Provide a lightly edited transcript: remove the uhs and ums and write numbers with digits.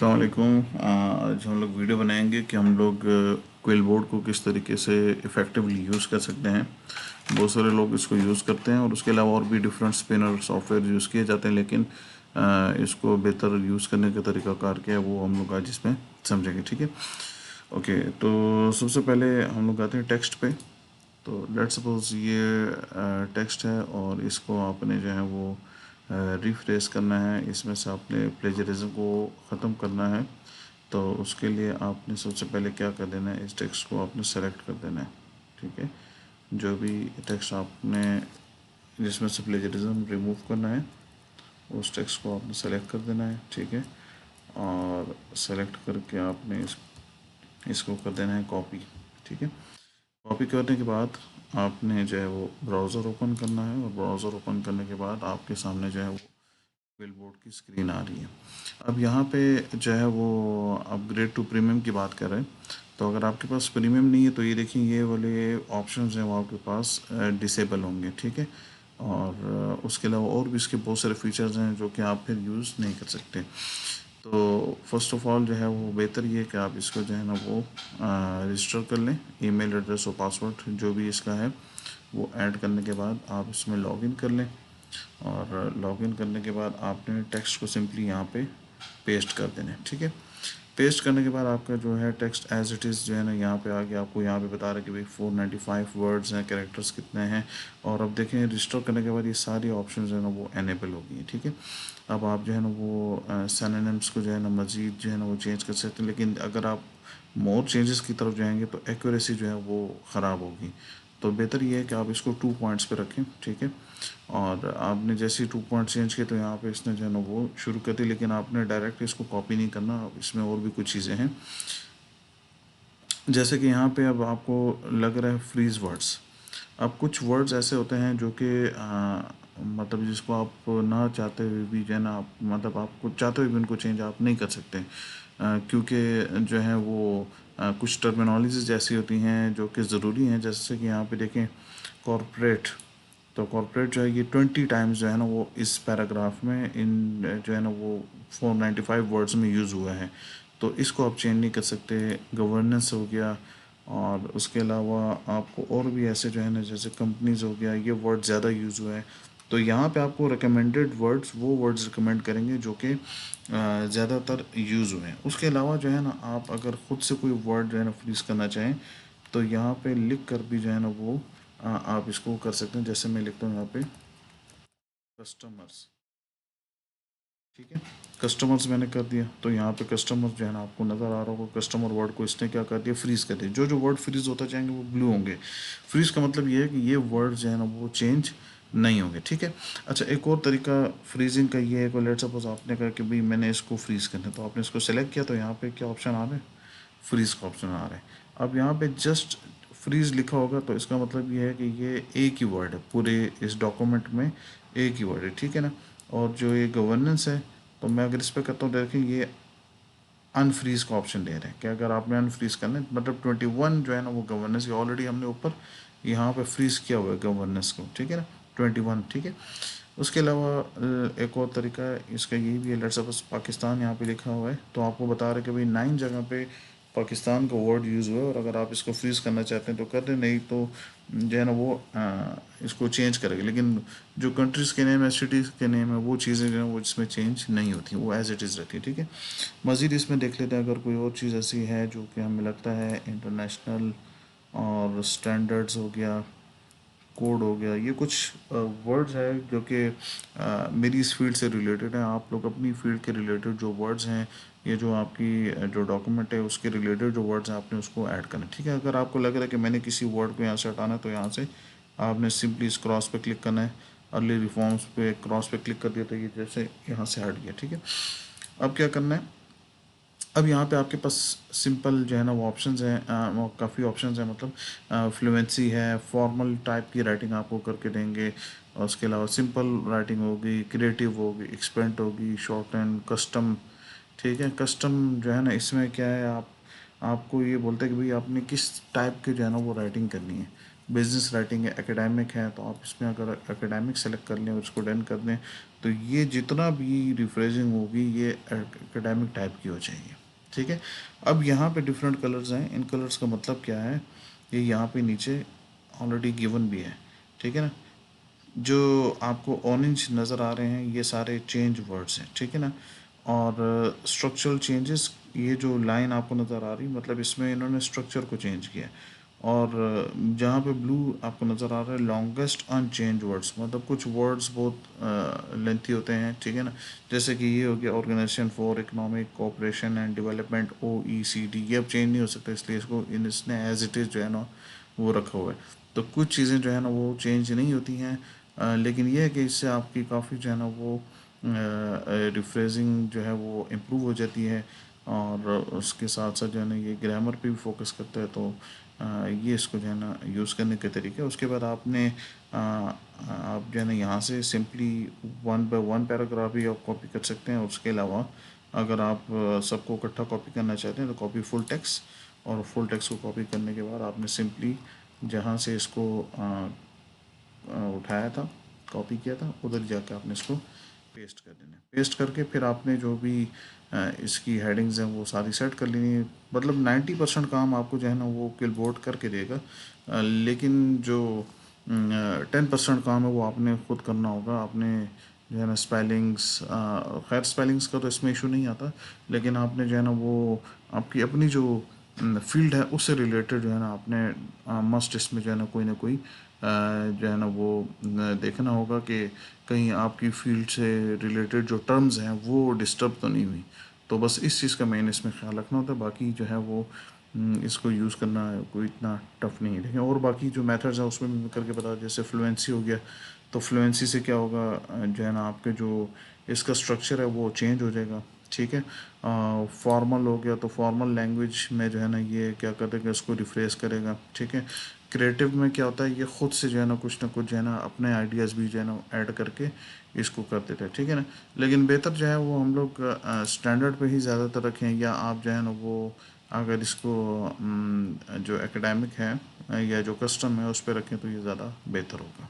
अस्सलाम वालेकुम। आज हम लोग वीडियो बनाएंगे कि हम लोग क्विल बोर्ड को किस तरीके से इफ़ेक्टिवली यूज़ कर सकते हैं। बहुत सारे लोग इसको यूज़ करते हैं और उसके अलावा और भी डिफरेंट स्पिनर सॉफ्टवेयर यूज़ किए जाते हैं, लेकिन इसको बेहतर यूज़ करने का तरीकाकार क्या है वो हम लोग आज इसमें समझेंगे। ठीक है, ओके। तो सबसे पहले हम लोग आते हैं टेक्स्ट पे। तो लेट्स सपोज ये टेक्स्ट है और इसको आपने जो है वो रिफ्रेश करना है, इसमें से आपने प्लेजरिज्म को ख़त्म करना है। तो उसके लिए आपने सबसे पहले क्या कर देना है, इस टेक्स्ट को आपने सेलेक्ट कर देना है। ठीक है, जो भी टेक्स्ट आपने जिसमें से प्लेजरिज्म रिमूव करना है उस टेक्स्ट को आपने सेलेक्ट कर देना है। ठीक है, और सेलेक्ट करके आपने इसको कर देना है कॉपी। ठीक है, कॉपी करने के बाद आपने जो है वो ब्राउज़र ओपन करना है और ब्राउज़र ओपन करने के बाद आपके सामने जो है वो बिल बोर्ड की स्क्रीन आ रही है। अब यहाँ पे जो है वो अपग्रेड टू प्रीमियम की बात कर रहे हैं। तो अगर आपके पास प्रीमियम नहीं है तो ये देखिए ये वाले ऑप्शंस हैं वो आपके पास डिसेबल होंगे। ठीक है, और उसके अलावा और भी इसके बहुत सारे फीचर्स हैं जो कि आप फिर यूज़ नहीं कर सकते। तो फर्स्ट ऑफ ऑल जो है वो बेहतर ये है कि आप इसको जो है ना वो रजिस्टर कर लें। ईमेल एड्रेस और पासवर्ड जो भी इसका है वो ऐड करने के बाद आप इसमें लॉगिन कर लें, और लॉगिन करने के बाद आपने टेक्स्ट को सिंपली यहाँ पे पेस्ट कर देना है। ठीक है, पेस्ट करने के बाद आपका जो है टेक्स्ट एज इट इज़ जो है ना यहाँ पे आके आपको यहाँ पे बता रहा है कि भाई 495 वर्ड्स हैं, कैरेक्टर्स कितने हैं। और अब देखें रजिस्टर करने के बाद ये सारी ऑप्शन जो है ना वो एनेबल हो गई हैं। ठीक है, अब आप जो है ना वो सिनोनिम्स को जो है ना मज़ीद जो है ना वो चेंज कर सकते हैं, लेकिन अगर आप मोर चेंजेस की तरफ जाएंगे तो एक्यूरेसी जो है वो ख़राब होगी। तो बेहतर ये है कि आप इसको 2 पॉइंट्स पे रखें। ठीक है, और आपने जैसे ही 2 पॉइंट चेंज किए तो यहाँ पे इसने जो है ना वो शुरू कर दी, लेकिन आपने डायरेक्ट इसको कॉपी नहीं करना। इसमें और भी कुछ चीज़ें हैं, जैसे कि यहाँ पे अब आपको लग रहा है फ्रीज वर्ड्स। अब कुछ वर्ड्स ऐसे होते हैं जो कि मतलब जिसको आप ना चाहते हुए भी जो है ना मतलब आपको चाहते हुए भी उनको चेंज आप नहीं कर सकते, क्योंकि जो है वो कुछ टर्मिनोलॉजीज ऐसी होती हैं जो कि ज़रूरी हैं। जैसे कि यहाँ पे देखें कॉरपोरेट, तो कॉरपोरेट जो है ये 20 टाइम्स जो है ना वो इस पैराग्राफ में इन जो है ना वो 495 वर्ड्स में यूज़ हुआ है। तो इसको आप चेंज नहीं कर सकते। गवर्नेंस हो गया, और उसके अलावा आपको और भी ऐसे जो है ना जैसे कंपनीज हो गया, ये वर्ड ज़्यादा यूज़ हुआ है। तो यहाँ पे आपको रिकमेंडेड वर्ड्स वो वर्ड्स रिकमेंड करेंगे जो कि ज़्यादातर यूज़ हुए हैं। उसके अलावा जो है ना आप अगर ख़ुद से कोई वर्ड जो है ना फ्रीज करना चाहें तो यहाँ पे लिख कर भी जो है ना वो आप इसको कर सकते हैं। जैसे मैं लिखता हूँ यहाँ पे कस्टमर्स। ठीक है, कस्टमर्स मैंने कर दिया तो यहाँ पे कस्टमर्स जो है ना आपको नज़र आ रहा होगा, कस्टमर वर्ड को इसने क्या कर दिया, फ्रीज कर दिया। जो जो वर्ड फ्रीज होता जाएंगे वो ब्लू होंगे। फ्रीज का मतलब ये है कि ये वर्ड जो है ना वो चेंज नहीं होंगे। ठीक है, अच्छा एक और तरीका फ्रीजिंग का ये है कि लेट्स सपोज आपने कहा कि भाई मैंने इसको फ्रीज करना है, तो आपने इसको सेलेक्ट किया तो यहाँ पे क्या ऑप्शन आ रहा है, फ्रीज का ऑप्शन आ रहा है। अब यहाँ पे जस्ट फ्रीज लिखा होगा तो इसका मतलब ये है कि ये एक ही वर्ड है पूरे इस डॉक्यूमेंट में, एक ही वर्ड है। ठीक है ना, और जो ये गवर्नेंस है तो मैं अगर इस पर करता हूँ देखें ये अनफ्रीज का ऑप्शन दे रहे हैं कि अगर आपने अनफ्रीज करना है मतलब 21 जो है ना वो गवर्नेंस की ऑलरेडी हमने ऊपर यहाँ पे फ्रीज किया हुआ है गवर्नेंस को। ठीक है ना, 21। ठीक है, उसके अलावा एक और तरीका है इसका ये भी है, लेट्स सपोज पाकिस्तान यहाँ पे लिखा हुआ है तो आपको बता रहा है कि भाई 9 जगह पे पाकिस्तान का वर्ड यूज़ हुआ है, और अगर आप इसको फ्रीज करना चाहते हैं तो कर दें, नहीं तो जो है ना वो इसको चेंज करेगा। लेकिन जो कंट्रीज़ के नेम है, सिटीज़ के नेम है, वो चीज़ें जो हैं वो इसमें चेंज नहीं होती, वो एज इट इज़ रहती है। ठीक है, मज़ीद इसमें देख लेते हैं अगर कोई और चीज़ ऐसी है जो कि हमें लगता है इंटरनेशनल और स्टैंडर्ड्स हो गया, कोड हो गया, ये कुछ वर्ड्स है जो कि मेरी इस फील्ड से रिलेटेड है। आप लोग अपनी फील्ड के रिलेटेड जो वर्ड्स हैं, ये जो आपकी जो डॉक्यूमेंट है उसके रिलेटेड जो वर्ड्स हैं आपने उसको ऐड करना है। ठीक है, अगर आपको लग रहा है कि मैंने किसी वर्ड को यहाँ से हटाना है तो यहाँ से आपने सिंपली इस क्रॉस पे क्लिक करना है, अर्ली रिफॉर्म्स पे क्रॉस पे क्लिक कर दिया तो ये जैसे यहाँ से हट गया। ठीक है, अब क्या करना है, अब यहाँ पे आपके पास सिंपल जो है ना वो ऑप्शंस हैं, वो काफ़ी ऑप्शंस हैं, मतलब फ्लुएंसी है, फॉर्मल टाइप की राइटिंग आपको करके देंगे, और उसके अलावा सिंपल राइटिंग होगी, क्रिएटिव होगी, एक्सपेंट होगी, शॉर्ट एंड कस्टम। ठीक है, कस्टम जो है ना इसमें क्या है, आपको ये बोलते हैं कि भाई आपने किस टाइप के जो है ना वो राइटिंग करनी है। बिजनेस राइटिंग है, एकेडमिक है, तो आप इसमें अगर एकेडमिक सेलेक्ट कर लें और उसको डन कर दें तो ये जितना भी रिफ्रेजिंग होगी ये एकेडमिक टाइप की हो जाएगी। ठीक है। अब यहाँ पे डिफरेंट कलर्स हैं, इन कलर्स का मतलब क्या है, ये यहाँ पे नीचे ऑलरेडी गिवन भी है। ठीक है ना। जो आपको ऑरेंज नज़र आ रहे हैं ये सारे चेंज वर्ड्स हैं। ठीक है ना। और स्ट्रक्चरल चेंजेस, ये जो लाइन आपको नज़र आ रही मतलब इसमें इन्होंने स्ट्रक्चर को चेंज किया है। और जहाँ पे ब्लू आपको नज़र आ रहा है लॉन्गेस्ट अनचेंज वर्ड्स, मतलब कुछ वर्ड्स बहुत लेंथी होते हैं। ठीक है ना। जैसे कि ये हो गया organisation for economic cooperation and development, OECD, ये अब चेंज नहीं हो सकता, इसलिए इसको इसने एज इट इज़ जो है ना वो रखा हुआ है। तो कुछ चीज़ें जो है ना वो चेंज नहीं होती हैं, लेकिन ये है कि इससे आपकी काफ़ी जो है ना वो रिफ्रेजिंग जो है वो इम्प्रूव हो जाती है। और उसके साथ साथ जो है ना ये ग्रामर पे भी फोकस करता है। तो ये इसको जो है ना यूज़ करने के तरीके। उसके बाद आपने आप जो है ना यहाँ से सिंपली 1 बाय 1 पैराग्राफ ही आप कॉपी कर सकते हैं। उसके अलावा अगर आप सबको इकट्ठा कॉपी करना चाहते हैं तो कॉपी फुल टेक्स्ट, और फुल टेक्स्ट को कॉपी करने के बाद आपने सिंपली जहाँ से इसको उठाया था, कॉपी किया था, उधर जाके आपने इसको पेस्ट कर देना है। पेस्ट करके फिर आपने जो भी इसकी हेडिंग्स हैं वो सारी सेट कर लेनी है। मतलब 90% काम आपको जो है ना वो क्लिपबोर्ड करके देगा, लेकिन जो 10% काम है वो आपने खुद करना होगा। आपने जो है ना स्पेलिंग्स, खैर स्पेलिंग्स का तो इसमें इशू नहीं आता, लेकिन आपने जो है ना वो आपकी अपनी जो फील्ड है उससे रिलेटेड जो है ना आपने मस्ट इसमें जो है ना कोई जो है ना वो देखना होगा कि कहीं आपकी फील्ड से रिलेटेड जो टर्म्स हैं वो डिस्टर्ब तो नहीं हुई। तो बस इस चीज़ का मेन इसमें ख्याल रखना होता है। बाकी जो है वो इसको यूज़ करना कोई इतना टफ नहीं है। लेकिन और बाकी जो मेथड्स हैं उसमें भी मैं करके बता, जैसे फ्लुएंसी हो गया, तो फ्लुएंसी से क्या होगा, जो है ना आपके जो इसका स्ट्रक्चर है वो चेंज हो जाएगा। ठीक है। फॉर्मल हो गया तो फॉर्मल लैंग्वेज में जो है ना ये क्या कर देगा, इसको रिफ्रेश करेगा। ठीक है। क्रिएटिव में क्या होता है, ये खुद से जो है ना कुछ ना कुछ जो है ना अपने आइडियाज़ भी जो है ना ऐड करके इसको कर देता है। ठीक है ना। लेकिन बेहतर जो है वो हम लोग स्टैंडर्ड पे ही ज़्यादातर रखें, या आप जो है ना वो अगर इसको जो एकेडमिक है या जो कस्टम है उस पर रखें तो ये ज़्यादा बेहतर होगा।